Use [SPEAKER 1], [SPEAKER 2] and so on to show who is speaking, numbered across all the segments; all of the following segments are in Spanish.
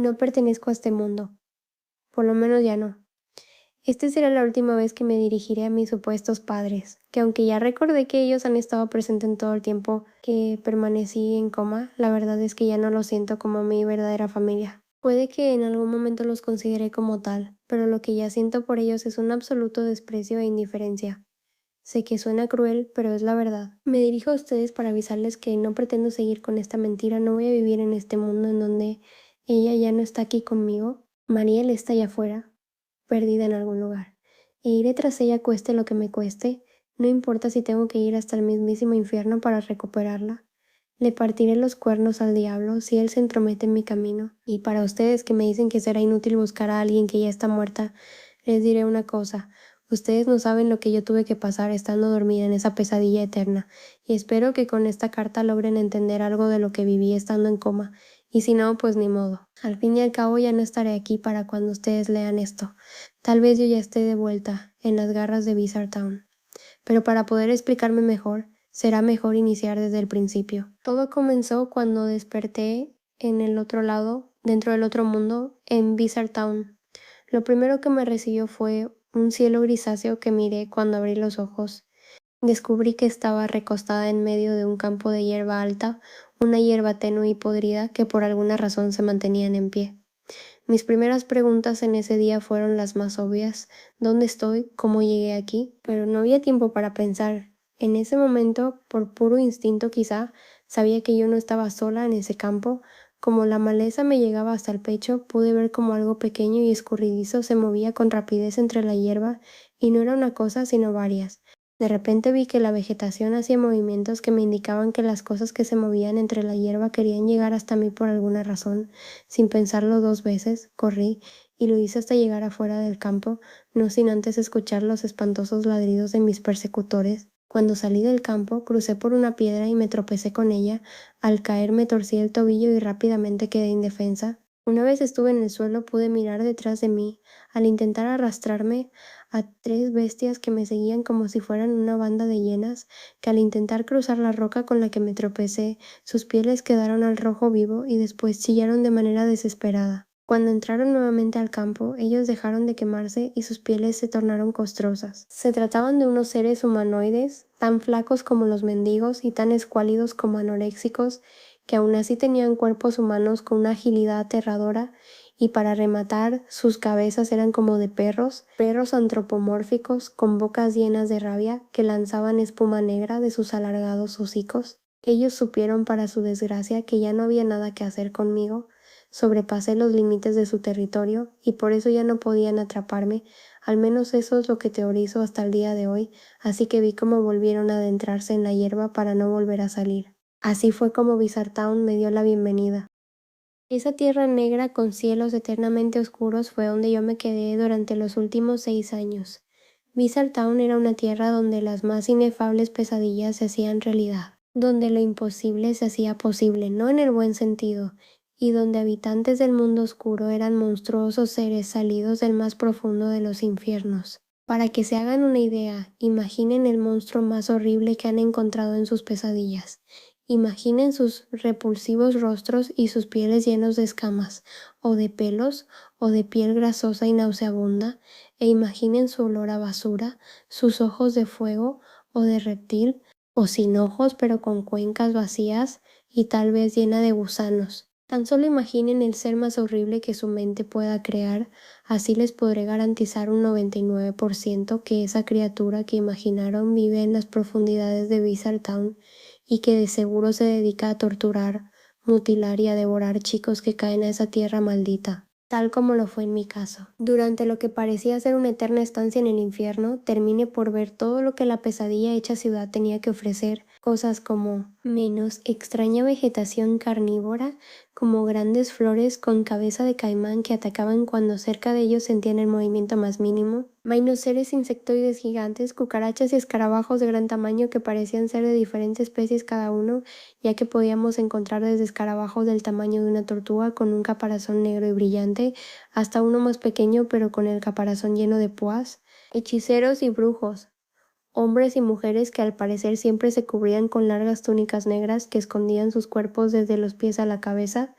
[SPEAKER 1] No pertenezco a este mundo, por lo menos ya no. Esta será la última vez que me dirigiré a mis supuestos padres, que aunque ya recordé que ellos han estado presentes en todo el tiempo que permanecí en coma, la verdad es que ya no los siento como mi verdadera familia. Puede que en algún momento los consideré como tal, pero lo que ya siento por ellos es un absoluto desprecio e indiferencia. Sé que suena cruel, pero es la verdad. Me dirijo a ustedes para avisarles que no pretendo seguir con esta mentira, no voy a vivir en este mundo en donde ella ya no está aquí conmigo. Mariel está allá afuera, perdida en algún lugar. E iré tras ella cueste lo que me cueste, no importa si tengo que ir hasta el mismísimo infierno para recuperarla. Le partiré los cuernos al diablo si él se entromete en mi camino. Y para ustedes que me dicen que será inútil buscar a alguien que ya está muerta, les diré una cosa. Ustedes no saben lo que yo tuve que pasar estando dormida en esa pesadilla eterna, y espero que con esta carta logren entender algo de lo que viví estando en coma, y si no, pues ni modo. Al fin y al cabo ya no estaré aquí para cuando ustedes lean esto. Tal vez yo ya esté de vuelta en las garras de Bizarre Town. Pero para poder explicarme mejor, será mejor iniciar desde el principio. Todo comenzó cuando desperté en el otro lado, dentro del otro mundo, en Bizarre Town. Lo primero que me recibió fue un cielo grisáceo que miré cuando abrí los ojos. Descubrí que estaba recostada en medio de un campo de hierba alta, una hierba tenue y podrida que por alguna razón se mantenían en pie. Mis primeras preguntas en ese día fueron las más obvias. ¿Dónde estoy? ¿Cómo llegué aquí? Pero no había tiempo para pensar. En ese momento, por puro instinto quizá, sabía que yo no estaba sola en ese campo. Como la maleza me llegaba hasta el pecho, pude ver como algo pequeño y escurridizo se movía con rapidez entre la hierba, y no era una cosa sino varias. De repente vi que la vegetación hacía movimientos que me indicaban que las cosas que se movían entre la hierba querían llegar hasta mí por alguna razón. Sin pensarlo dos veces, corrí, y lo hice hasta llegar afuera del campo, no sin antes escuchar los espantosos ladridos de mis persecutores. Cuando salí del campo, crucé por una piedra y me tropecé con ella. Al caer me torcí el tobillo y rápidamente quedé indefensa. Una vez estuve en el suelo, pude mirar detrás de mí. Al intentar arrastrarme a tres bestias que me seguían como si fueran una banda de hienas, que al intentar cruzar la roca con la que me tropecé, sus pieles quedaron al rojo vivo y después chillaron de manera desesperada. Cuando entraron nuevamente al campo, ellos dejaron de quemarse y sus pieles se tornaron costrosas. Se trataban de unos seres humanoides, tan flacos como los mendigos y tan escuálidos como anoréxicos, que aún así tenían cuerpos humanos con una agilidad aterradora, y para rematar, sus cabezas eran como de perros, perros antropomórficos con bocas llenas de rabia que lanzaban espuma negra de sus alargados hocicos. Ellos supieron para su desgracia que ya no había nada que hacer conmigo. Sobrepasé los límites de su territorio y por eso ya no podían atraparme, al menos eso es lo que teorizo hasta el día de hoy, así que vi cómo volvieron a adentrarse en la hierba para no volver a salir. Así fue como Bizarre Town me dio la bienvenida. Esa tierra negra con cielos eternamente oscuros fue donde yo me quedé durante los últimos 6 años. Bizarre Town era una tierra donde las más inefables pesadillas se hacían realidad, donde lo imposible se hacía posible, no en el buen sentido, y donde habitantes del mundo oscuro eran monstruosos seres salidos del más profundo de los infiernos. Para que se hagan una idea, imaginen el monstruo más horrible que han encontrado en sus pesadillas. Imaginen sus repulsivos rostros y sus pieles llenos de escamas, o de pelos, o de piel grasosa y nauseabunda, e imaginen su olor a basura, sus ojos de fuego o de reptil, o sin ojos pero con cuencas vacías y tal vez llena de gusanos. Tan solo imaginen el ser más horrible que su mente pueda crear, así les podré garantizar un 99% que esa criatura que imaginaron vive en las profundidades de Bizarre Town y que de seguro se dedica a torturar, mutilar y a devorar chicos que caen a esa tierra maldita, tal como lo fue en mi caso. Durante lo que parecía ser una eterna estancia en el infierno, terminé por ver todo lo que la pesadilla hecha ciudad tenía que ofrecer, cosas como menos extraña vegetación carnívora, como grandes flores con cabeza de caimán que atacaban cuando cerca de ellos sentían el movimiento más mínimo, menos seres insectoides gigantes, cucarachas y escarabajos de gran tamaño que parecían ser de diferentes especies cada uno, ya que podíamos encontrar desde escarabajos del tamaño de una tortuga con un caparazón negro y brillante, hasta uno más pequeño pero con el caparazón lleno de púas, hechiceros y brujos, hombres y mujeres que al parecer siempre se cubrían con largas túnicas negras que escondían sus cuerpos desde los pies a la cabeza,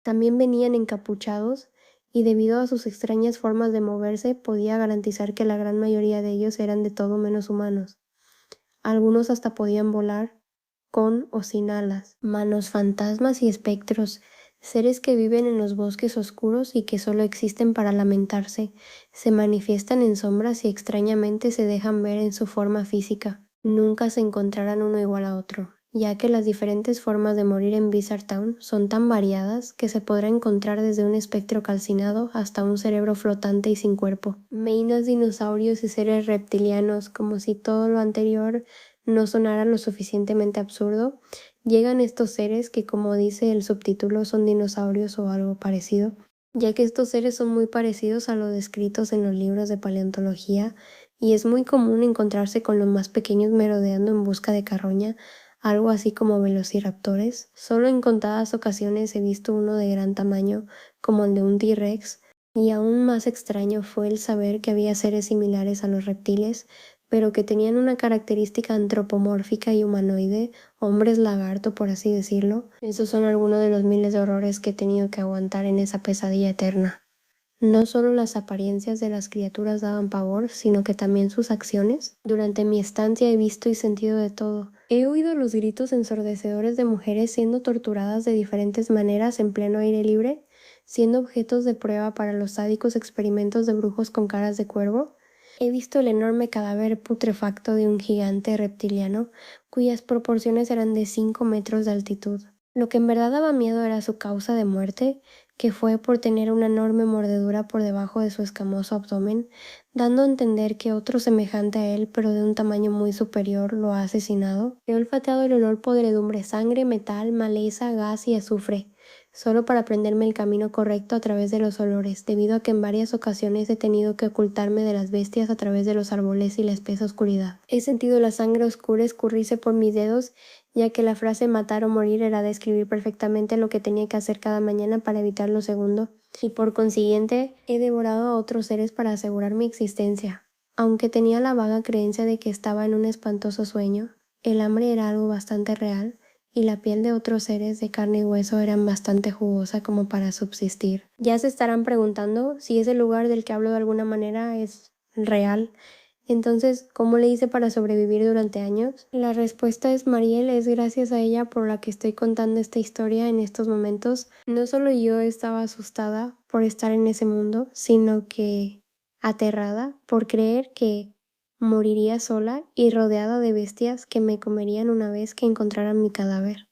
[SPEAKER 1] También venían encapuchados, y debido a sus extrañas formas de moverse, podía garantizar que la gran mayoría de ellos eran de todo menos humanos. Algunos hasta podían volar, con o sin alas. Manos fantasmas y espectros, seres que viven en los bosques oscuros y que solo existen para lamentarse, se manifiestan en sombras y extrañamente se dejan ver en su forma física. Nunca se encontrarán uno igual a otro, ya que las diferentes formas de morir en Bizarre Town son tan variadas que se podrá encontrar desde un espectro calcinado hasta un cerebro flotante y sin cuerpo. Meinas, dinosaurios y seres reptilianos, como si todo lo anterior no sonara lo suficientemente absurdo, llegan estos seres que, como dice el subtítulo, son dinosaurios o algo parecido, ya que estos seres son muy parecidos a lo descritos en los libros de paleontología, y es muy común encontrarse con los más pequeños merodeando en busca de carroña, algo así como velociraptores. Solo en contadas ocasiones he visto uno de gran tamaño, como el de un T-Rex, y aún más extraño fue el saber que había seres similares a los reptiles, pero que tenían una característica antropomórfica y humanoide, hombres lagarto por así decirlo. Esos son algunos de los miles de horrores que he tenido que aguantar en esa pesadilla eterna. No solo las apariencias de las criaturas daban pavor, sino que también sus acciones. Durante mi estancia he visto y sentido de todo. He oído los gritos ensordecedores de mujeres siendo torturadas de diferentes maneras en pleno aire libre, siendo objetos de prueba para los sádicos experimentos de brujos con caras de cuervo. He visto el enorme cadáver putrefacto de un gigante reptiliano, cuyas proporciones eran de 5 metros de altitud. Lo que en verdad daba miedo era su causa de muerte, que fue por tener una enorme mordedura por debajo de su escamoso abdomen, dando a entender que otro semejante a él, pero de un tamaño muy superior, lo ha asesinado. He olfateado el olor podredumbre, sangre, metal, maleza, gas y azufre, solo para aprenderme el camino correcto a través de los olores, debido a que en varias ocasiones he tenido que ocultarme de las bestias a través de los árboles y la espesa oscuridad. He sentido la sangre oscura escurrirse por mis dedos, ya que la frase matar o morir era describir perfectamente lo que tenía que hacer cada mañana para evitar lo segundo, y por consiguiente he devorado a otros seres para asegurar mi existencia. Aunque tenía la vaga creencia de que estaba en un espantoso sueño, el hambre era algo bastante real, y la piel de otros seres de carne y hueso eran bastante jugosa como para subsistir. Ya se estarán preguntando si ese lugar del que hablo de alguna manera es real. Entonces, ¿cómo le hice para sobrevivir durante años? La respuesta es Mariel, es gracias a ella por la que estoy contando esta historia en estos momentos. No solo yo estaba asustada por estar en ese mundo, sino que aterrada por creer que moriría sola y rodeada de bestias que me comerían una vez que encontraran mi cadáver.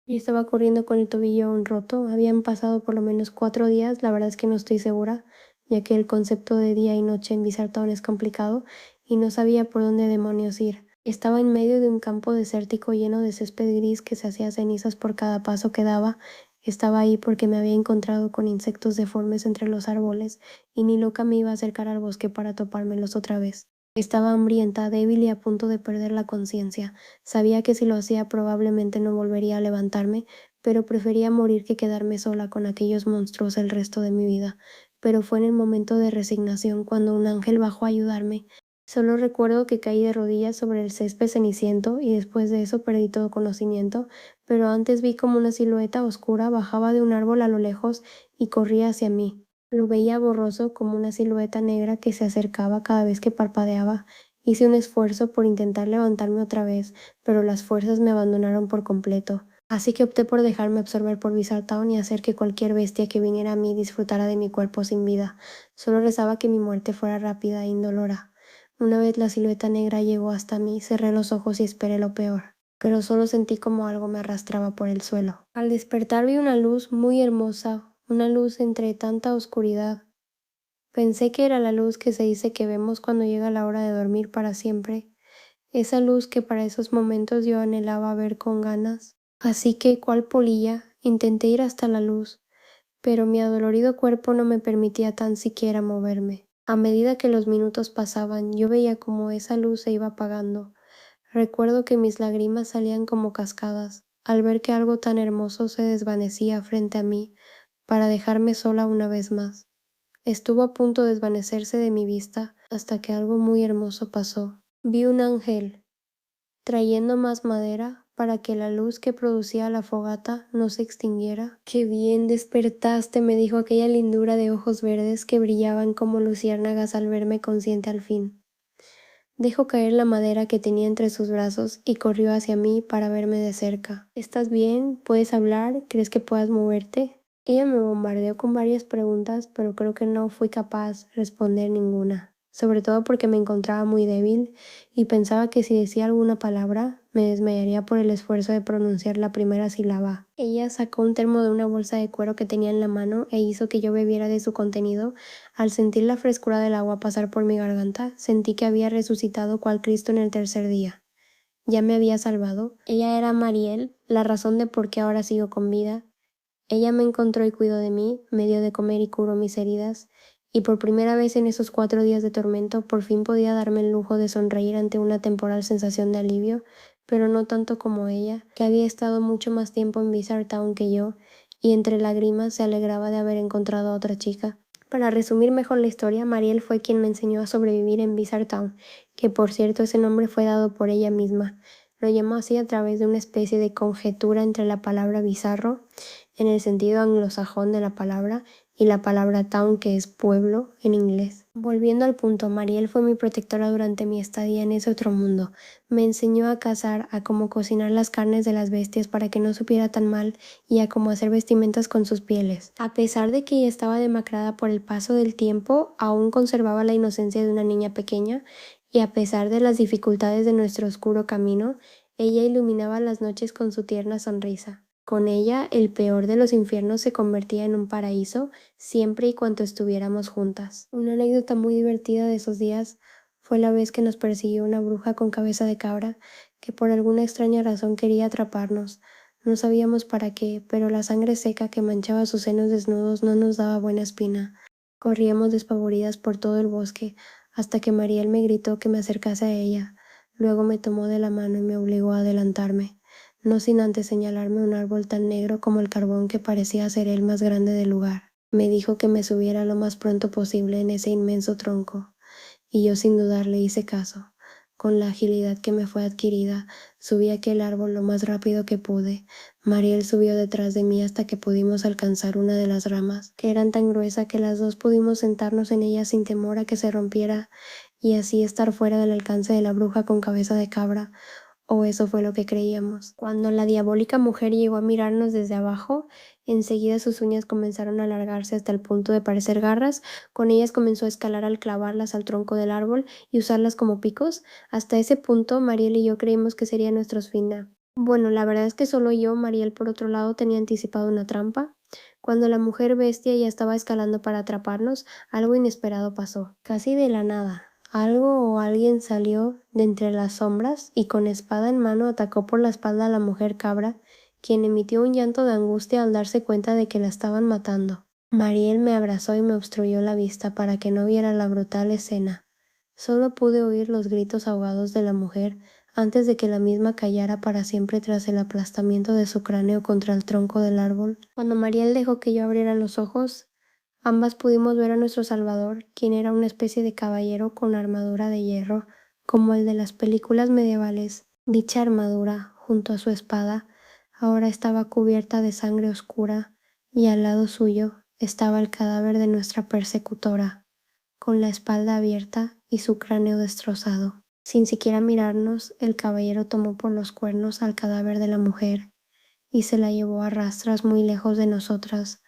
[SPEAKER 1] Yo estaba corriendo con el tobillo aún roto, habían pasado por lo menos 4 días, la verdad es que no estoy segura, ya que el concepto de día y noche en Bizarre Town es complicado, y no sabía por dónde demonios ir. Estaba en medio de un campo desértico lleno de césped gris que se hacía cenizas por cada paso que daba. Estaba ahí porque me había encontrado con insectos deformes entre los árboles, y ni loca me iba a acercar al bosque para topármelos otra vez. Estaba hambrienta, débil y a punto de perder la conciencia. Sabía que si lo hacía probablemente no volvería a levantarme, pero prefería morir que quedarme sola con aquellos monstruos el resto de mi vida. Pero fue en el momento de resignación cuando un ángel bajó a ayudarme. Solo recuerdo que caí de rodillas sobre el césped ceniciento y después de eso perdí todo conocimiento, pero antes vi como una silueta oscura bajaba de un árbol a lo lejos y corría hacia mí. Lo veía borroso como una silueta negra que se acercaba cada vez que parpadeaba. Hice un esfuerzo por intentar levantarme otra vez, pero las fuerzas me abandonaron por completo. Así que opté por dejarme absorber por Bizarre Town y hacer que cualquier bestia que viniera a mí disfrutara de mi cuerpo sin vida. Solo rezaba que mi muerte fuera rápida e indolora. Una vez la silueta negra llegó hasta mí, cerré los ojos y esperé lo peor, pero solo sentí como algo me arrastraba por el suelo. Al despertar vi una luz muy hermosa, una luz entre tanta oscuridad. Pensé que era la luz que se dice que vemos cuando llega la hora de dormir para siempre, esa luz que para esos momentos yo anhelaba ver con ganas. Así que, cual polilla, intenté ir hasta la luz, pero mi adolorido cuerpo no me permitía tan siquiera moverme. A medida que los minutos pasaban, yo veía como esa luz se iba apagando. Recuerdo que mis lágrimas salían como cascadas, al ver que algo tan hermoso se desvanecía frente a mí, para dejarme sola una vez más. Estuvo a punto de desvanecerse de mi vista hasta que algo muy hermoso pasó. Vi un ángel trayendo más madera para que la luz que producía la fogata no se extinguiera. «Qué bien despertaste», me dijo aquella lindura de ojos verdes que brillaban como luciérnagas al verme consciente al fin. Dejó caer la madera que tenía entre sus brazos y corrió hacia mí para verme de cerca. «¿Estás bien? ¿Puedes hablar? ¿Crees que puedas moverte?» Ella me bombardeó con varias preguntas, pero creo que no fui capaz de responder ninguna, sobre todo porque me encontraba muy débil y pensaba que si decía alguna palabra me desmayaría por el esfuerzo de pronunciar la primera sílaba. Ella sacó un termo de una bolsa de cuero que tenía en la mano e hizo que yo bebiera de su contenido. Al sentir la frescura del agua pasar por mi garganta, sentí que había resucitado cual Cristo en el tercer día. Ya me había salvado. Ella era Mariel, la razón de por qué ahora sigo con vida. Ella me encontró y cuidó de mí, me dio de comer y curó mis heridas, y por primera vez en esos 4 días de tormento por fin podía darme el lujo de sonreír ante una temporal sensación de alivio, pero no tanto como ella, que había estado mucho más tiempo en Bizarre Town que yo, y entre lágrimas se alegraba de haber encontrado a otra chica. Para resumir mejor la historia, Mariel fue quien me enseñó a sobrevivir en Bizarre Town, que por cierto ese nombre fue dado por ella misma. Lo llamó así a través de una especie de conjetura entre la palabra bizarro, en el sentido anglosajón de la palabra, y la palabra town, que es pueblo en inglés. Volviendo al punto, Mariel fue mi protectora durante mi estadía en ese otro mundo. Me enseñó a cazar, a cómo cocinar las carnes de las bestias para que no supiera tan mal y a cómo hacer vestimentas con sus pieles. A pesar de que ella estaba demacrada por el paso del tiempo, aún conservaba la inocencia de una niña pequeña, y a pesar de las dificultades de nuestro oscuro camino, ella iluminaba las noches con su tierna sonrisa. Con ella, el peor de los infiernos se convertía en un paraíso, siempre y cuando estuviéramos juntas. Una anécdota muy divertida de esos días fue la vez que nos persiguió una bruja con cabeza de cabra, que por alguna extraña razón quería atraparnos. No sabíamos para qué, pero la sangre seca que manchaba sus senos desnudos no nos daba buena espina. Corríamos despavoridas por todo el bosque, hasta que Mariel me gritó que me acercase a ella. Luego me tomó de la mano y me obligó a adelantarme, no sin antes señalarme un árbol tan negro como el carbón que parecía ser el más grande del lugar. Me dijo que me subiera lo más pronto posible en ese inmenso tronco, y yo sin dudar le hice caso. Con la agilidad que me fue adquirida, subí aquel árbol lo más rápido que pude. Mariel subió detrás de mí hasta que pudimos alcanzar una de las ramas, que eran tan gruesa que las dos pudimos sentarnos en ella sin temor a que se rompiera, y así estar fuera del alcance de la bruja con cabeza de cabra. O eso fue lo que creíamos. Cuando la diabólica mujer llegó a mirarnos desde abajo, enseguida sus uñas comenzaron a alargarse hasta el punto de parecer garras. Con ellas comenzó a escalar al clavarlas al tronco del árbol y usarlas como picos. Hasta ese punto, Mariel y yo creímos que sería nuestro fin. Bueno, la verdad es que solo yo, Mariel por otro lado, tenía anticipado una trampa. Cuando la mujer bestia ya estaba escalando para atraparnos, algo inesperado pasó, casi de la nada. Algo o alguien salió de entre las sombras y con espada en mano atacó por la espalda a la mujer cabra, quien emitió un llanto de angustia al darse cuenta de que la estaban matando. Mariel me abrazó y me obstruyó la vista para que no viera la brutal escena. Solo pude oír los gritos ahogados de la mujer antes de que la misma callara para siempre tras el aplastamiento de su cráneo contra el tronco del árbol. Cuando Mariel dejó que yo abriera los ojos, ambas pudimos ver a nuestro Salvador, quien era una especie de caballero con armadura de hierro, como el de las películas medievales. Dicha armadura, junto a su espada, ahora estaba cubierta de sangre oscura, y al lado suyo estaba el cadáver de nuestra persecutora, con la espalda abierta y su cráneo destrozado. Sin siquiera mirarnos, el caballero tomó por los cuernos al cadáver de la mujer y se la llevó a rastras muy lejos de nosotras,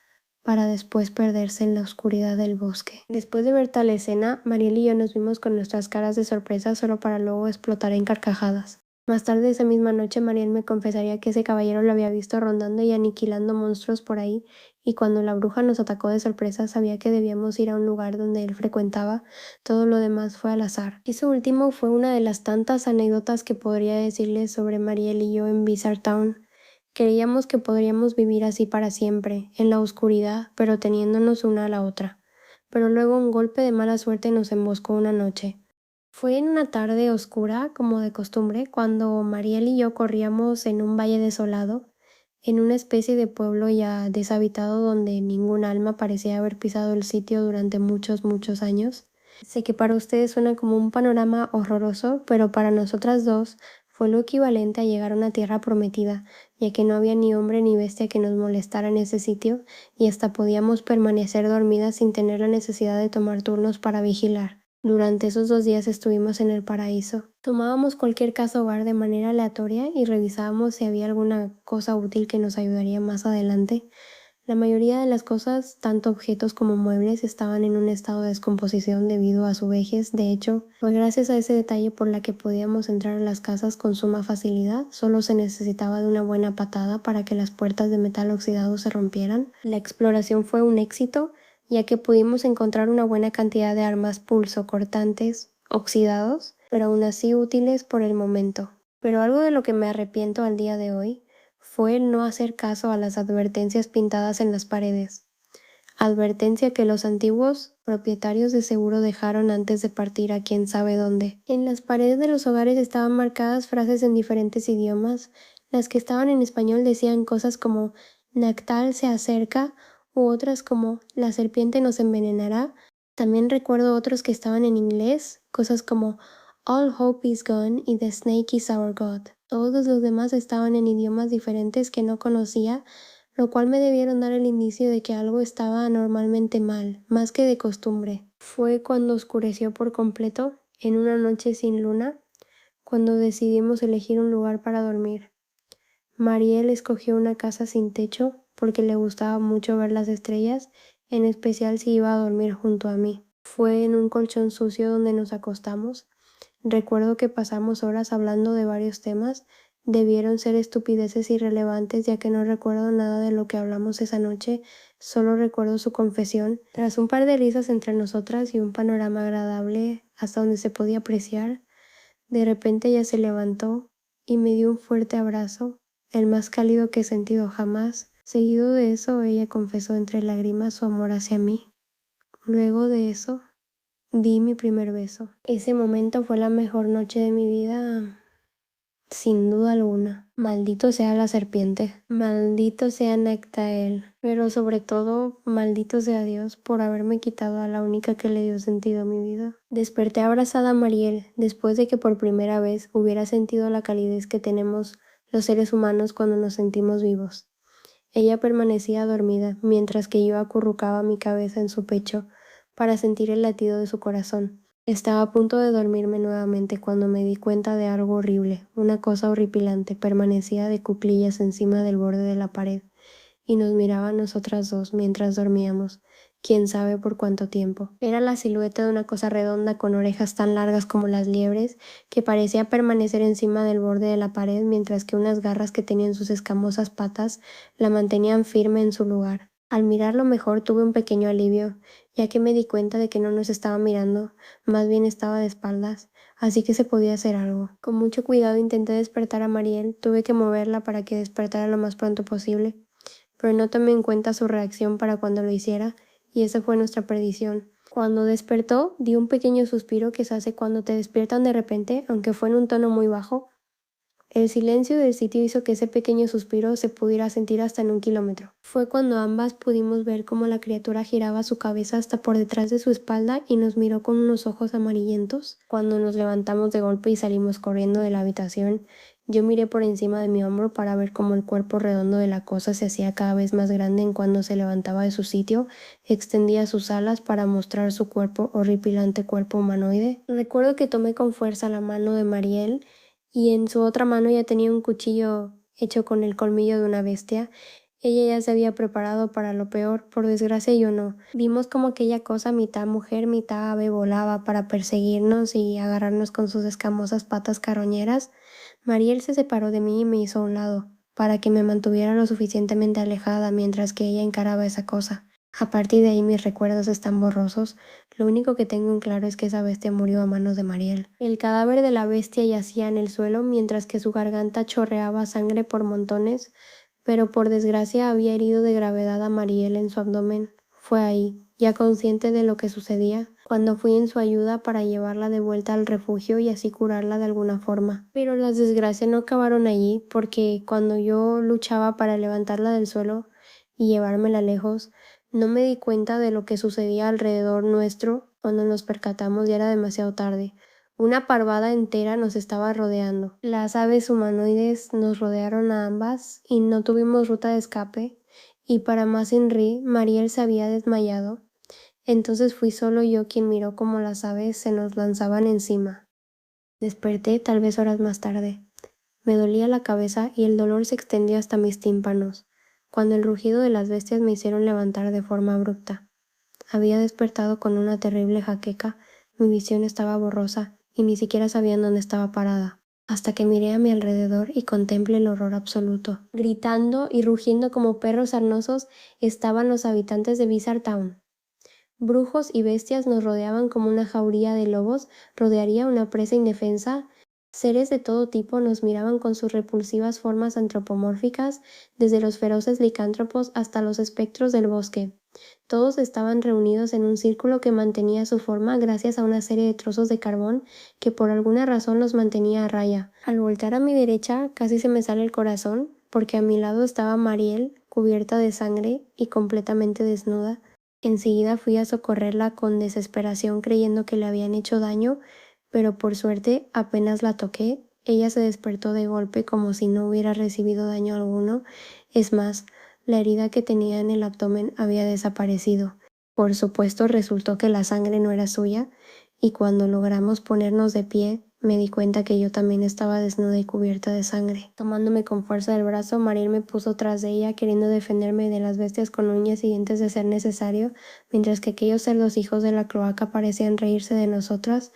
[SPEAKER 1] para después perderse en la oscuridad del bosque. Después de ver tal escena, Mariel y yo nos vimos con nuestras caras de sorpresa solo para luego explotar en carcajadas. Más tarde esa misma noche, Mariel me confesaría que ese caballero lo había visto rondando y aniquilando monstruos por ahí, y cuando la bruja nos atacó de sorpresa sabía que debíamos ir a un lugar donde él frecuentaba. Todo lo demás fue al azar. Eso último fue una de las tantas anécdotas que podría decirles sobre Mariel y yo en Bizarre Town. Creíamos que podríamos vivir así para siempre, en la oscuridad, pero teniéndonos una a la otra. Pero luego un golpe de mala suerte nos emboscó una noche. Fue en una tarde oscura, como de costumbre, cuando Mariel y yo corríamos en un valle desolado, en una especie de pueblo ya deshabitado donde ningún alma parecía haber pisado el sitio durante muchos, muchos años. Sé que para ustedes suena como un panorama horroroso, pero para nosotras dos Fue lo equivalente a llegar a una tierra prometida, ya que no había ni hombre ni bestia que nos molestara en ese sitio, y hasta podíamos permanecer dormidas sin tener la necesidad de tomar turnos para vigilar. Durante esos 2 días estuvimos en el paraíso. Tomábamos cualquier casa hogar de manera aleatoria y revisábamos si había alguna cosa útil que nos ayudaría más adelante. La mayoría de las cosas, tanto objetos como muebles, estaban en un estado de descomposición debido a su vejez. De hecho, fue gracias a ese detalle por la que podíamos entrar a las casas con suma facilidad. Solo se necesitaba de una buena patada para que las puertas de metal oxidado se rompieran. La exploración fue un éxito, ya que pudimos encontrar una buena cantidad de armas pulsocortantes oxidados, pero aún así útiles por el momento. Pero algo de lo que me arrepiento al día de hoy fue el no hacer caso a las advertencias pintadas en las paredes. Advertencia que los antiguos propietarios de seguro dejaron antes de partir a quién sabe dónde. En las paredes de los hogares estaban marcadas frases en diferentes idiomas. Las que estaban en español decían cosas como Nactal se acerca u otras como la serpiente nos envenenará. También recuerdo otros que estaban en inglés, cosas como All hope is gone y the snake is our god. Todos los demás estaban en idiomas diferentes que no conocía, lo cual me debieron dar el indicio de que algo estaba anormalmente mal, más que de costumbre. Fue cuando oscureció por completo, en una noche sin luna, cuando decidimos elegir un lugar para dormir. Mariel escogió una casa sin techo porque le gustaba mucho ver las estrellas, en especial si iba a dormir junto a mí. Fue en un colchón sucio donde nos acostamos. Recuerdo que pasamos horas hablando de varios temas. Debieron ser estupideces irrelevantes, ya que no recuerdo nada de lo que hablamos esa noche, solo recuerdo su confesión. Tras un par de risas entre nosotras y un panorama agradable hasta donde se podía apreciar, de repente ella se levantó y me dio un fuerte abrazo, el más cálido que he sentido jamás. Seguido de eso, ella confesó entre lágrimas su amor hacia mí. Luego de eso, di mi primer beso. Ese momento fue la mejor noche de mi vida, sin duda alguna. Maldito sea la serpiente, maldito sea Nectael, pero sobre todo, maldito sea Dios por haberme quitado a la única que le dio sentido a mi vida. Desperté abrazada a Mariel, después de que por primera vez hubiera sentido la calidez que tenemos los seres humanos cuando nos sentimos vivos. Ella permanecía dormida, mientras que yo acurrucaba mi cabeza en su pecho para sentir el latido de su corazón. Estaba a punto de dormirme nuevamente cuando me di cuenta de algo horrible. Una cosa horripilante permanecía de cuclillas encima del borde de la pared y nos miraba a nosotras dos mientras dormíamos, quién sabe por cuánto tiempo. Era la silueta de una cosa redonda con orejas tan largas como las liebres que parecía permanecer encima del borde de la pared, mientras que unas garras que tenían sus escamosas patas la mantenían firme en su lugar. Al mirarlo mejor tuve un pequeño alivio, ya que me di cuenta de que no nos estaba mirando, más bien estaba de espaldas, así que se podía hacer algo. Con mucho cuidado intenté despertar a Mariel, tuve que moverla para que despertara lo más pronto posible, pero no tomé en cuenta su reacción para cuando lo hiciera, y esa fue nuestra perdición. Cuando despertó, dio un pequeño suspiro que se hace cuando te despiertan de repente, aunque fue en un tono muy bajo. El silencio del sitio hizo que ese pequeño suspiro se pudiera sentir hasta en 1 kilómetro. Fue cuando ambas pudimos ver cómo la criatura giraba su cabeza hasta por detrás de su espalda y nos miró con unos ojos amarillentos. Cuando nos levantamos de golpe y salimos corriendo de la habitación, yo miré por encima de mi hombro para ver cómo el cuerpo redondo de la cosa se hacía cada vez más grande en cuando se levantaba de su sitio, extendía sus alas para mostrar su cuerpo, horripilante cuerpo humanoide. Recuerdo que tomé con fuerza la mano de Mariel y en su otra mano ya tenía un cuchillo hecho con el colmillo de una bestia. Ella ya se había preparado para lo peor, por desgracia yo no. Vimos como aquella cosa mitad mujer, mitad ave volaba para perseguirnos y agarrarnos con sus escamosas patas carroñeras. Mariel se separó de mí y me hizo a un lado, para que me mantuviera lo suficientemente alejada mientras que ella encaraba esa cosa. A partir de ahí mis recuerdos están borrosos. Lo único que tengo en claro es que esa bestia murió a manos de Mariel. El cadáver de la bestia yacía en el suelo mientras que su garganta chorreaba sangre por montones, pero por desgracia había herido de gravedad a Mariel en su abdomen. Fue ahí, ya consciente de lo que sucedía, cuando fui en su ayuda para llevarla de vuelta al refugio y así curarla de alguna forma. Pero las desgracias no acabaron allí, porque cuando yo luchaba para levantarla del suelo y llevármela lejos, no me di cuenta de lo que sucedía alrededor nuestro. Cuando nos percatamos ya era demasiado tarde. Una parvada entera nos estaba rodeando. Las aves humanoides nos rodearon a ambas y no tuvimos ruta de escape, y para más Henry, Mariel se había desmayado. Entonces fui solo yo quien miró cómo las aves se nos lanzaban encima. Desperté tal vez horas más tarde. Me dolía la cabeza y el dolor se extendió hasta mis tímpanos, cuando el rugido de las bestias me hicieron levantar de forma abrupta. Había despertado con una terrible jaqueca, mi visión estaba borrosa y ni siquiera sabía en dónde estaba parada, hasta que miré a mi alrededor y contemplé el horror absoluto. Gritando y rugiendo como perros sarnosos estaban los habitantes de Bizarre Town. Brujos y bestias nos rodeaban como una jauría de lobos rodearía una presa indefensa. Seres de todo tipo nos miraban con sus repulsivas formas antropomórficas, desde los feroces licántropos hasta los espectros del bosque. Todos estaban reunidos en un círculo que mantenía su forma gracias a una serie de trozos de carbón que por alguna razón los mantenía a raya. Al voltear a mi derecha casi se me sale el corazón, porque a mi lado estaba Mariel, cubierta de sangre y completamente desnuda. Enseguida fui a socorrerla con desesperación creyendo que le habían hecho daño, pero por suerte apenas la toqué, ella se despertó de golpe como si no hubiera recibido daño alguno. Es más, la herida que tenía en el abdomen había desaparecido. Por supuesto resultó que la sangre no era suya, y cuando logramos ponernos de pie, me di cuenta que yo también estaba desnuda y cubierta de sangre. Tomándome con fuerza del brazo, Mariel me puso tras de ella, queriendo defenderme de las bestias con uñas y dientes de ser necesario, mientras que aquellos cerdos hijos de la cloaca parecían reírse de nosotras.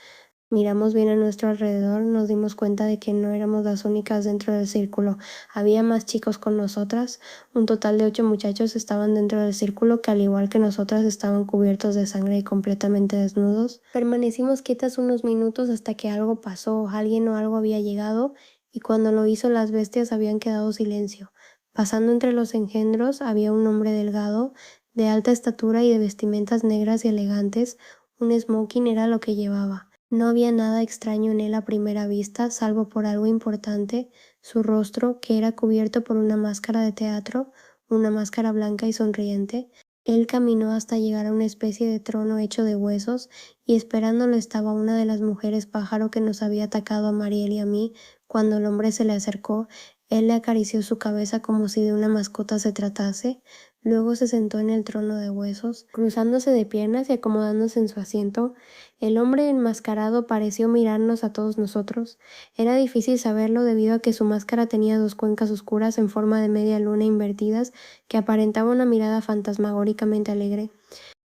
[SPEAKER 1] Miramos bien a nuestro alrededor, nos dimos cuenta de que no éramos las únicas dentro del círculo. Había más chicos con nosotras. Un total de 8 muchachos estaban dentro del círculo que al igual que nosotras estaban cubiertos de sangre y completamente desnudos. Permanecimos quietas unos minutos hasta que algo pasó, alguien o algo había llegado, y cuando lo hizo las bestias habían quedado silencio. Pasando entre los engendros había un hombre delgado, de alta estatura y de vestimentas negras y elegantes. Un smoking era lo que llevaba. No había nada extraño en él a primera vista, salvo por algo importante, su rostro, que era cubierto por una máscara de teatro, una máscara blanca y sonriente. Él caminó hasta llegar a una especie de trono hecho de huesos, y esperándolo estaba una de las mujeres pájaro que nos había atacado a Mariel y a mí. Cuando el hombre se le acercó, él le acarició su cabeza como si de una mascota se tratase. Luego se sentó en el trono de huesos, cruzándose de piernas y acomodándose en su asiento. El hombre enmascarado pareció mirarnos a todos nosotros. Era difícil saberlo debido a que su máscara tenía 2 cuencas oscuras en forma de media luna invertidas que aparentaba una mirada fantasmagóricamente alegre.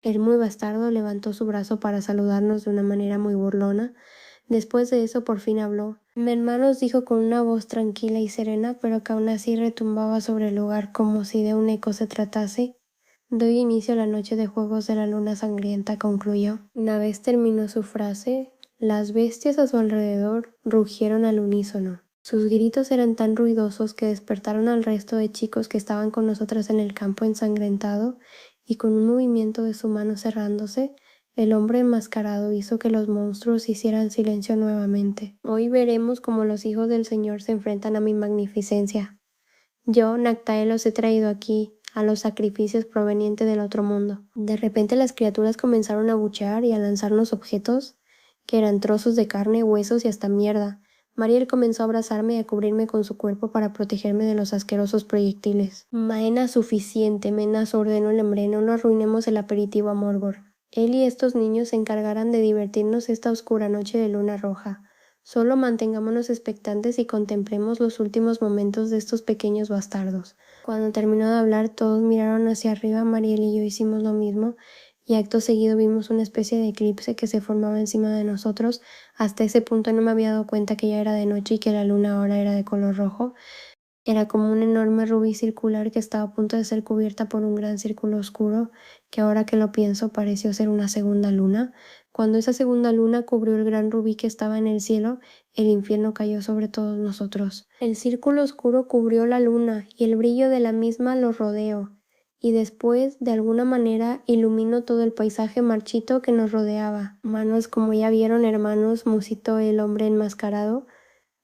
[SPEAKER 1] El muy bastardo levantó su brazo para saludarnos de una manera muy burlona. Después de eso por fin habló. Mi hermano dijo con una voz tranquila y serena, pero que aún así retumbaba sobre el lugar como si de un eco se tratase. Doy inicio a la noche de juegos de la luna sangrienta, concluyó. Una vez terminó su frase, las bestias a su alrededor rugieron al unísono. Sus gritos eran tan ruidosos que despertaron al resto de chicos que estaban con nosotras en el campo ensangrentado, y con un movimiento de su mano cerrándose, el hombre enmascarado hizo que los monstruos hicieran silencio nuevamente. Hoy veremos cómo los hijos del Señor se enfrentan a mi magnificencia. Yo, Nactae, los he traído aquí, a los sacrificios provenientes del otro mundo. De repente las criaturas comenzaron a buchear y a lanzarnos objetos, que eran trozos de carne, huesos y hasta mierda. Mariel comenzó a abrazarme y a cubrirme con su cuerpo para protegerme de los asquerosos proyectiles. Maena suficiente, Menas, ordenó el hombre, no nos arruinemos el aperitivo a Morgor. Él y estos niños se encargarán de divertirnos esta oscura noche de luna roja. Solo mantengámonos expectantes y contemplemos los últimos momentos de estos pequeños bastardos. Cuando terminó de hablar, todos miraron hacia arriba. Mariel y yo hicimos lo mismo, y acto seguido vimos una especie de eclipse que se formaba encima de nosotros. Hasta ese punto no me había dado cuenta que ya era de noche y que la luna ahora era de color rojo. Era como un enorme rubí circular que estaba a punto de ser cubierta por un gran círculo oscuro, que ahora que lo pienso pareció ser una segunda luna. Cuando esa segunda luna cubrió el gran rubí que estaba en el cielo, el infierno cayó sobre todos nosotros. El círculo oscuro cubrió la luna, y el brillo de la misma lo rodeó, y después, de alguna manera, iluminó todo el paisaje marchito que nos rodeaba. Manos, como ya vieron, hermanos, musitó el hombre enmascarado.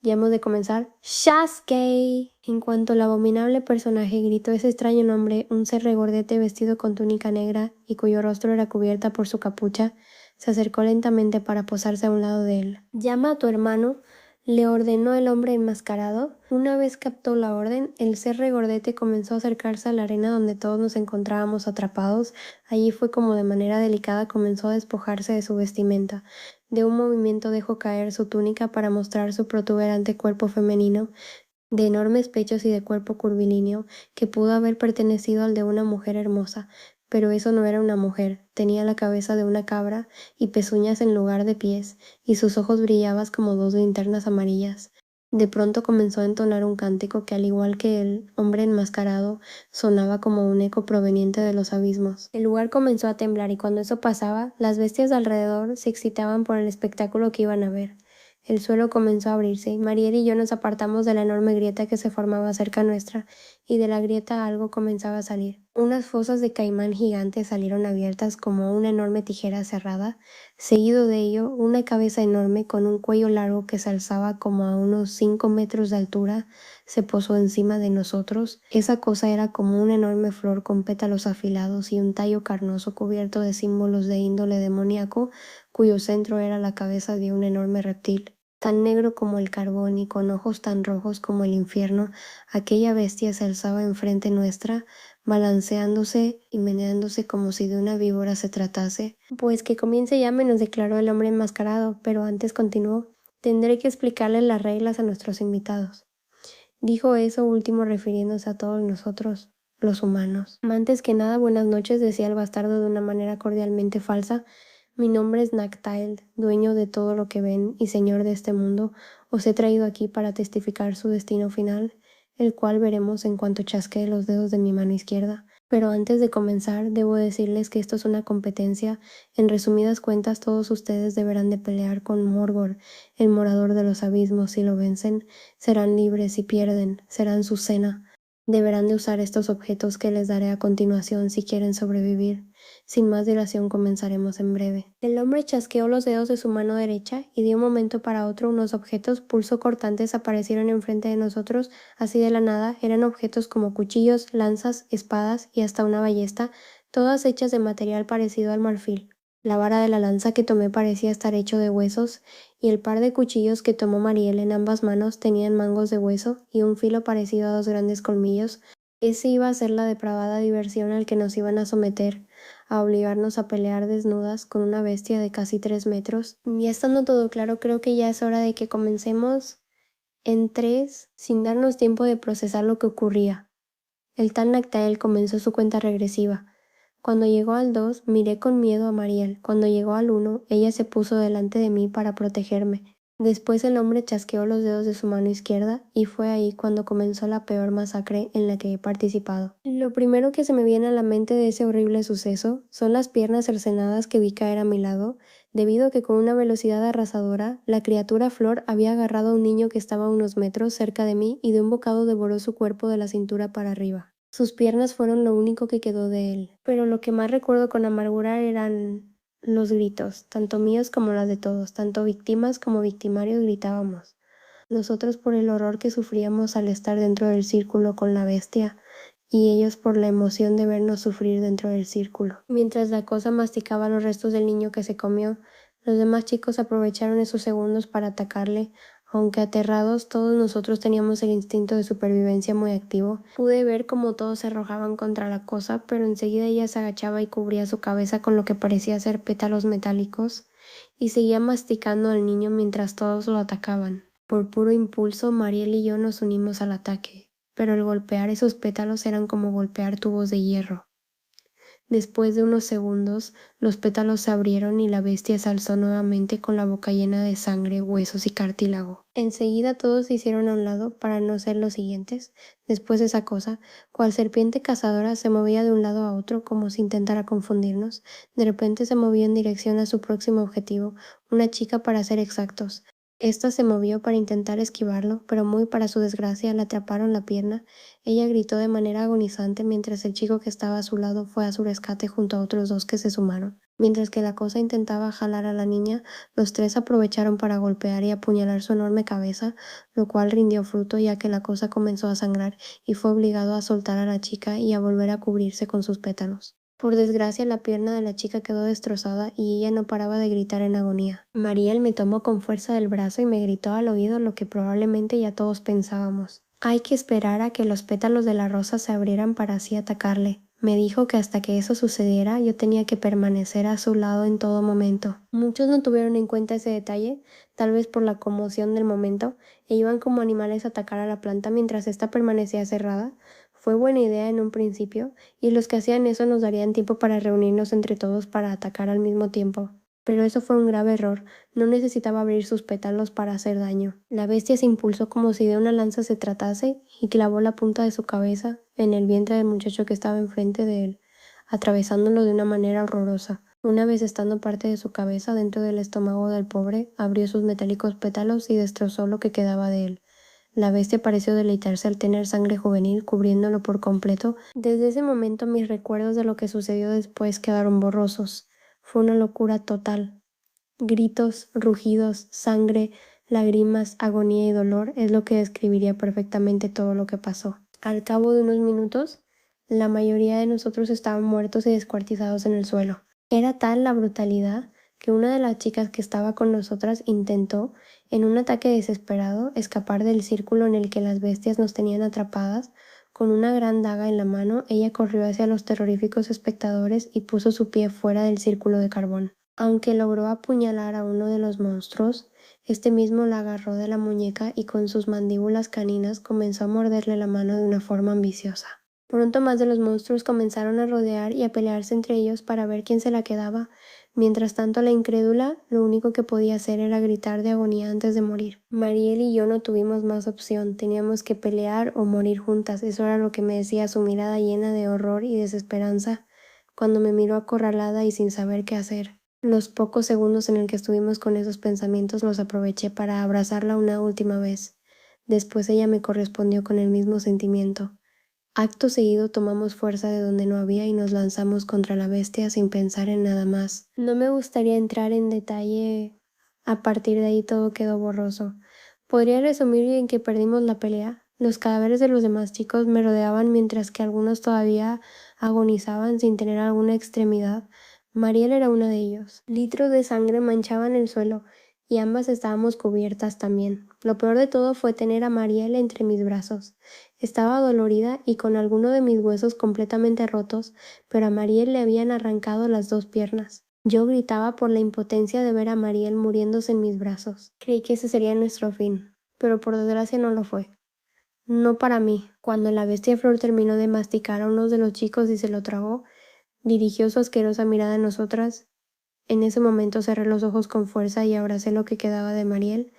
[SPEAKER 1] Ya hemos de comenzar. ¡Sasuke! En cuanto el abominable personaje gritó ese extraño nombre, un ser regordete vestido con túnica negra y cuyo rostro era cubierta por su capucha, se acercó lentamente para posarse a un lado de él. «Llama a tu hermano», le ordenó el hombre enmascarado. Una vez captó la orden, el ser regordete comenzó a acercarse a la arena donde todos nos encontrábamos atrapados. Allí fue como de manera delicada comenzó a despojarse de su vestimenta. De un movimiento dejó caer su túnica para mostrar su protuberante cuerpo femenino, de enormes pechos y de cuerpo curvilíneo, que pudo haber pertenecido al de una mujer hermosa. Pero eso no era una mujer, tenía la cabeza de una cabra y pezuñas en lugar de pies, y sus ojos brillaban como dos linternas amarillas. De pronto comenzó a entonar un cántico que, al igual que el hombre enmascarado, sonaba como un eco proveniente de los abismos. El lugar comenzó a temblar y cuando eso pasaba, las bestias de alrededor se excitaban por el espectáculo que iban a ver. El suelo comenzó a abrirse y Mariel y yo nos apartamos de la enorme grieta que se formaba cerca nuestra, y de la grieta algo comenzaba a salir. Unas fosas de caimán gigantes salieron abiertas como una enorme tijera cerrada. Seguido de ello, una cabeza enorme con un cuello largo que se alzaba como a unos 5 metros de altura se posó encima de nosotros. Esa cosa era como una enorme flor con pétalos afilados y un tallo carnoso cubierto de símbolos de índole demoníaco, cuyo centro era la cabeza de un enorme reptil. Tan negro como el carbón y con ojos tan rojos como el infierno, aquella bestia se alzaba enfrente nuestra, balanceándose y meneándose como si de una víbora se tratase. Pues que comience ya, me nos declaró el hombre enmascarado, pero antes continuó. Tendré que explicarles las reglas a nuestros invitados. Dijo eso último refiriéndose a todos nosotros, los humanos. Antes que nada, buenas noches, decía el bastardo de una manera cordialmente falsa. Mi nombre es Nactael, dueño de todo lo que ven y señor de este mundo. Os he traído aquí para testificar su destino final, el cual veremos en cuanto chasquee los dedos de mi mano izquierda. Pero antes de comenzar, debo decirles que esto es una competencia. En resumidas cuentas, todos ustedes deberán de pelear con Morgor, el morador de los abismos. Si lo vencen, serán libres. Si pierden, serán su cena. Deberán de usar estos objetos que les daré a continuación si quieren sobrevivir. Sin más dilación comenzaremos en breve. El hombre chasqueó los dedos de su mano derecha y de un momento para otro unos objetos pulsocortantes aparecieron enfrente de nosotros, así de la nada. Eran objetos como cuchillos, lanzas, espadas y hasta una ballesta, todas hechas de material parecido al marfil. La vara de la lanza que tomé parecía estar hecho de huesos, y el par de cuchillos que tomó Mariel en ambas manos tenían mangos de hueso y un filo parecido a dos grandes colmillos. Ese iba a ser la depravada diversión al que nos iban a someter, a obligarnos a pelear desnudas con una bestia de casi 3 metros. Ya estando todo claro, creo que ya es hora de que comencemos en 3, sin darnos tiempo de procesar lo que ocurría. El tal Nactael comenzó su cuenta regresiva. Cuando llegó al 2, miré con miedo a Mariel. Cuando llegó al 1, ella se puso delante de mí para protegerme. Después el hombre chasqueó los dedos de su mano izquierda y fue ahí cuando comenzó la peor masacre en la que he participado. Lo primero que se me viene a la mente de ese horrible suceso son las piernas cercenadas que vi caer a mi lado, debido a que con una velocidad arrasadora, la criatura Flor había agarrado a un niño que estaba a unos metros cerca de mí y de un bocado devoró su cuerpo de la cintura para arriba. Sus piernas fueron lo único que quedó de él, pero lo que más recuerdo con amargura eran los gritos, tanto míos como los de todos, tanto víctimas como victimarios gritábamos. Nosotros por el horror que sufríamos al estar dentro del círculo con la bestia, y ellos por la emoción de vernos sufrir dentro del círculo. Mientras la cosa masticaba los restos del niño que se comió, los demás chicos aprovecharon esos segundos para atacarle. Aunque aterrados, todos nosotros teníamos el instinto de supervivencia muy activo. Pude ver cómo todos se arrojaban contra la cosa, pero enseguida ella se agachaba y cubría su cabeza con lo que parecía ser pétalos metálicos, y seguía masticando al niño mientras todos lo atacaban. Por puro impulso, Mariel y yo nos unimos al ataque, pero el golpear esos pétalos eran como golpear tubos de hierro. Después de unos segundos, los pétalos se abrieron y la bestia se alzó nuevamente con la boca llena de sangre, huesos y cartílago. Enseguida todos se hicieron a un lado para no ser los siguientes. Después esa cosa, cual serpiente cazadora, se movía de un lado a otro como si intentara confundirnos. De repente se movió en dirección a su próximo objetivo, una chica para ser exactos. Esta se movió para intentar esquivarlo, pero muy para su desgracia le atraparon la pierna. Ella gritó de manera agonizante mientras el chico que estaba a su lado fue a su rescate junto a otros dos que se sumaron. Mientras que la cosa intentaba jalar a la niña, los tres aprovecharon para golpear y apuñalar su enorme cabeza, lo cual rindió fruto ya que la cosa comenzó a sangrar y fue obligado a soltar a la chica y a volver a cubrirse con sus pétalos. Por desgracia, la pierna de la chica quedó destrozada y ella no paraba de gritar en agonía. Mariel me tomó con fuerza del brazo y me gritó al oído lo que probablemente ya todos pensábamos. Hay que esperar a que los pétalos de la rosa se abrieran para así atacarle. Me dijo que hasta que eso sucediera yo tenía que permanecer a su lado en todo momento. Muchos no tuvieron en cuenta ese detalle, tal vez por la conmoción del momento, e iban como animales a atacar a la planta mientras ésta permanecía cerrada. Fue buena idea en un principio, y los que hacían eso nos darían tiempo para reunirnos entre todos para atacar al mismo tiempo. Pero eso fue un grave error, no necesitaba abrir sus pétalos para hacer daño. La bestia se impulsó como si de una lanza se tratase y clavó la punta de su cabeza en el vientre del muchacho que estaba enfrente de él, atravesándolo de una manera horrorosa. Una vez estando parte de su cabeza dentro del estómago del pobre, abrió sus metálicos pétalos y destrozó lo que quedaba de él. La bestia pareció deleitarse al tener sangre juvenil cubriéndolo por completo. Desde ese momento mis recuerdos de lo que sucedió después quedaron borrosos. Fue una locura total. Gritos, rugidos, sangre, lágrimas, agonía y dolor es lo que describiría perfectamente todo lo que pasó. Al cabo de unos minutos, la mayoría de nosotros estaban muertos y descuartizados en el suelo. Era tal la brutalidad que una de las chicas que estaba con nosotras intentó, en un ataque desesperado, escapar del círculo en el que las bestias nos tenían atrapadas. Con una gran daga en la mano, ella corrió hacia los terroríficos espectadores y puso su pie fuera del círculo de carbón. Aunque logró apuñalar a uno de los monstruos, este mismo la agarró de la muñeca y con sus mandíbulas caninas comenzó a morderle la mano de una forma ambiciosa. Pronto más de los monstruos comenzaron a rodear y a pelearse entre ellos para ver quién se la quedaba. Mientras tanto, la incrédula lo único que podía hacer era gritar de agonía antes de morir. Mariel y yo no tuvimos más opción, teníamos que pelear o morir juntas, eso era lo que me decía su mirada llena de horror y desesperanza cuando me miró acorralada y sin saber qué hacer. Los pocos segundos en el que estuvimos con esos pensamientos los aproveché para abrazarla una última vez. Después ella me correspondió con el mismo sentimiento. Acto seguido tomamos fuerza de donde no había y nos lanzamos contra la bestia sin pensar en nada más. No me gustaría entrar en detalle. A partir de ahí todo quedó borroso. Podría resumir en que perdimos la pelea. Los cadáveres de los demás chicos me rodeaban mientras que algunos todavía agonizaban sin tener alguna extremidad. Mariel era una de ellos. Litros de sangre manchaban el suelo y ambas estábamos cubiertas también. Lo peor de todo fue tener a Mariel entre mis brazos. Estaba dolorida y con alguno de mis huesos completamente rotos, pero a Mariel le habían arrancado las dos piernas. Yo gritaba por la impotencia de ver a Mariel muriéndose en mis brazos. Creí que ese sería nuestro fin, pero por desgracia no lo fue. No para mí. Cuando la bestia flor terminó de masticar a uno de los chicos y se lo tragó, dirigió su asquerosa mirada a nosotras. En ese momento cerré los ojos con fuerza y abracé lo que quedaba de Mariel.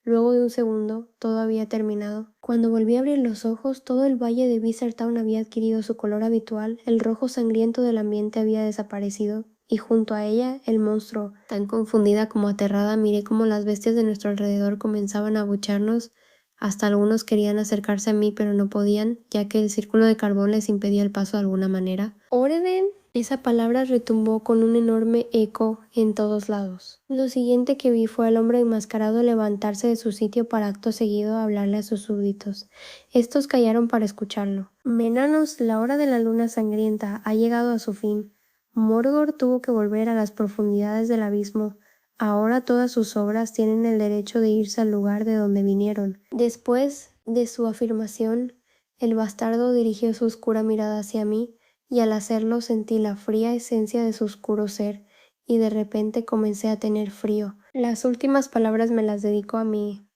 [SPEAKER 1] Luego de un segundo, todo había terminado. Cuando volví a abrir los ojos, todo el valle de Bizartown había adquirido su color habitual, el rojo sangriento del ambiente había desaparecido, y junto a ella, el monstruo. Tan confundida como aterrada, miré cómo las bestias de nuestro alrededor comenzaban a abucharnos. Hasta algunos querían acercarse a mí, pero no podían, ya que el círculo de carbón les impedía el paso de alguna manera. ¡Orden! Esa palabra retumbó con un enorme eco en todos lados. Lo siguiente que vi fue al hombre enmascarado levantarse de su sitio para acto seguido hablarle a sus súbditos. Estos callaron para escucharlo. Menanos, la hora de la luna sangrienta ha llegado a su fin. Morgoth tuvo que volver a las profundidades del abismo. Ahora todas sus obras tienen el derecho de irse al lugar de donde vinieron. Después de su afirmación, el bastardo dirigió su oscura mirada hacia mí, y al hacerlo sentí la fría esencia de su oscuro ser, y de repente comencé a tener frío. Las últimas palabras me las dedicó a mí.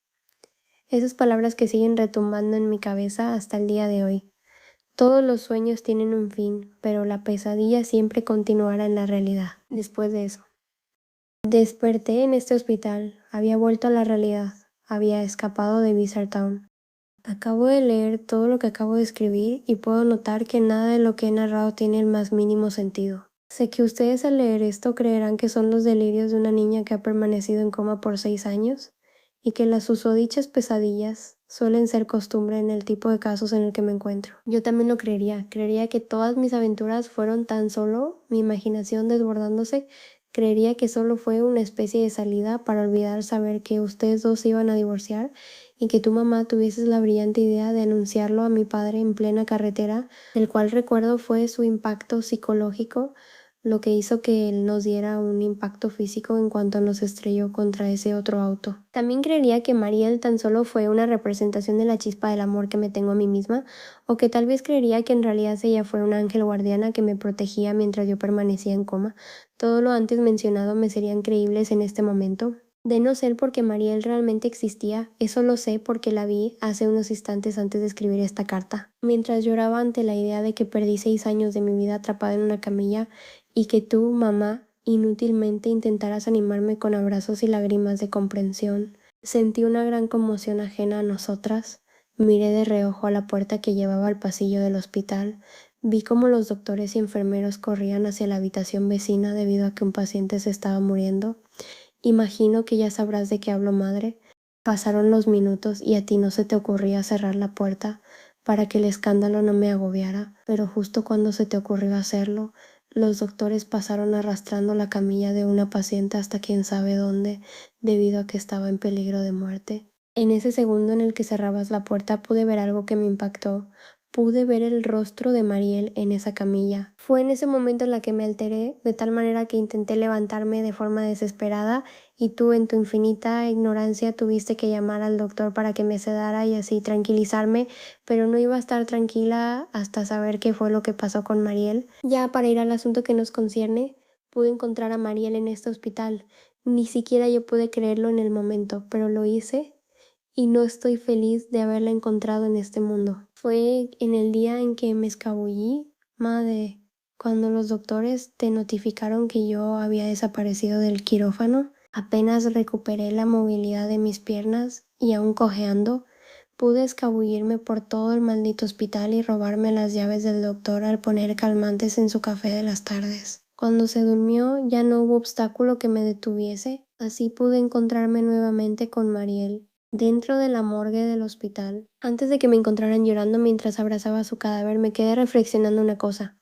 [SPEAKER 1] Esas palabras que siguen retumbando en mi cabeza hasta el día de hoy. Todos los sueños tienen un fin, pero la pesadilla siempre continuará en la realidad. Después de eso. Desperté en este hospital. Había vuelto a la realidad. Había escapado de Bizartown. Acabo de leer todo lo que acabo de escribir y puedo notar que nada de lo que he narrado tiene el más mínimo sentido. Sé que ustedes al leer esto creerán que son los delirios de una niña que ha permanecido en coma por 6 años y que las susodichas pesadillas suelen ser costumbre en el tipo de casos en el que me encuentro. Yo también lo creería que todas mis aventuras fueron tan solo mi imaginación desbordándose, creería que solo fue una especie de salida para olvidar saber que ustedes dos se iban a divorciar y que tu mamá tuvieses la brillante idea de anunciarlo a mi padre en plena carretera, el cual recuerdo fue su impacto psicológico lo que hizo que él nos diera un impacto físico en cuanto nos estrelló contra ese otro auto. También creería que Mariel tan solo fue una representación de la chispa del amor que me tengo a mí misma, o que tal vez creería que en realidad ella fue un ángel guardiana que me protegía mientras yo permanecía en coma. Todo lo antes mencionado me serían creíbles en este momento. De no ser porque Mariel realmente existía, eso lo sé porque la vi hace unos instantes antes de escribir esta carta. Mientras lloraba ante la idea de que perdí 6 años de mi vida atrapada en una camilla y que tú, mamá, inútilmente intentaras animarme con abrazos y lágrimas de comprensión, sentí una gran conmoción ajena a nosotras. Miré de reojo a la puerta que llevaba al pasillo del hospital. Vi cómo los doctores y enfermeros corrían hacia la habitación vecina debido a que un paciente se estaba muriendo. Imagino que ya sabrás de qué hablo, madre. Pasaron los minutos y a ti no se te ocurría cerrar la puerta para que el escándalo no me agobiara, pero justo cuando se te ocurrió hacerlo, los doctores pasaron arrastrando la camilla de una paciente hasta quién sabe dónde, debido a que estaba en peligro de muerte. En ese segundo en el que cerrabas la puerta pude ver algo que me impactó. Pude ver el rostro de Mariel en esa camilla. Fue en ese momento en la que me alteré, de tal manera que intenté levantarme de forma desesperada y tú en tu infinita ignorancia tuviste que llamar al doctor para que me sedara y así tranquilizarme, pero no iba a estar tranquila hasta saber qué fue lo que pasó con Mariel. Ya para ir al asunto que nos concierne, pude encontrar a Mariel en este hospital. Ni siquiera yo pude creerlo en el momento, pero lo hice y no estoy feliz de haberla encontrado en este mundo. Fue en el día en que me escabullí, madre, cuando los doctores te notificaron que yo había desaparecido del quirófano. Apenas recuperé la movilidad de mis piernas y aún cojeando, pude escabullirme por todo el maldito hospital y robarme las llaves del doctor al poner calmantes en su café de las tardes. Cuando se durmió ya no hubo obstáculo que me detuviese, así pude encontrarme nuevamente con Mariel dentro de la morgue del hospital. Antes de que me encontraran llorando mientras abrazaba su cadáver, me quedé reflexionando una cosa.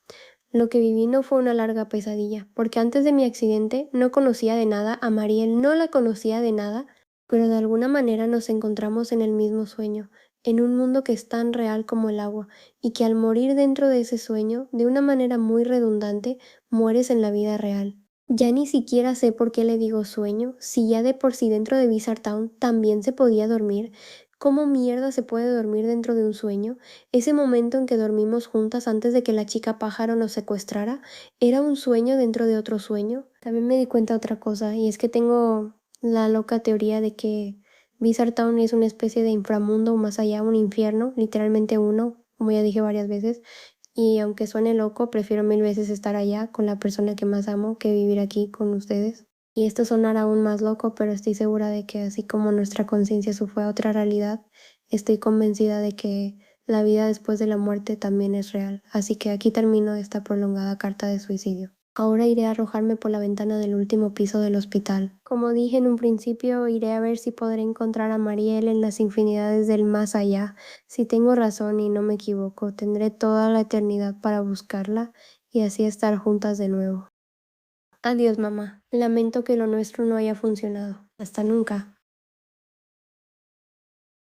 [SPEAKER 1] Lo que viví no fue una larga pesadilla, porque antes de mi accidente no conocía de nada a Mariel, no la conocía de nada, pero de alguna manera nos encontramos en el mismo sueño, en un mundo que es tan real como el agua, y que al morir dentro de ese sueño, de una manera muy redundante, mueres en la vida real. Ya ni siquiera sé por qué le digo sueño, si ya de por sí dentro de Bizarre Town también se podía dormir. ¿Cómo mierda se puede dormir dentro de un sueño? Ese momento en que dormimos juntas antes de que la chica pájaro nos secuestrara, ¿era un sueño dentro de otro sueño? También me di cuenta de otra cosa, y es que tengo la loca teoría de que Bizarre Town es una especie de inframundo o más allá, un infierno, literalmente uno, como ya dije varias veces, y aunque suene loco, prefiero 1000 veces estar allá con la persona que más amo que vivir aquí con ustedes. Y esto sonará aún más loco, pero estoy segura de que así como nuestra conciencia se fue a otra realidad, estoy convencida de que la vida después de la muerte también es real. Así que aquí termino esta prolongada carta de suicidio. Ahora iré a arrojarme por la ventana del último piso del hospital. Como dije en un principio, iré a ver si podré encontrar a Mariel en las infinidades del más allá. Si tengo razón y no me equivoco, tendré toda la eternidad para buscarla y así estar juntas de nuevo. Adiós, mamá. Lamento que lo nuestro no haya funcionado. Hasta nunca.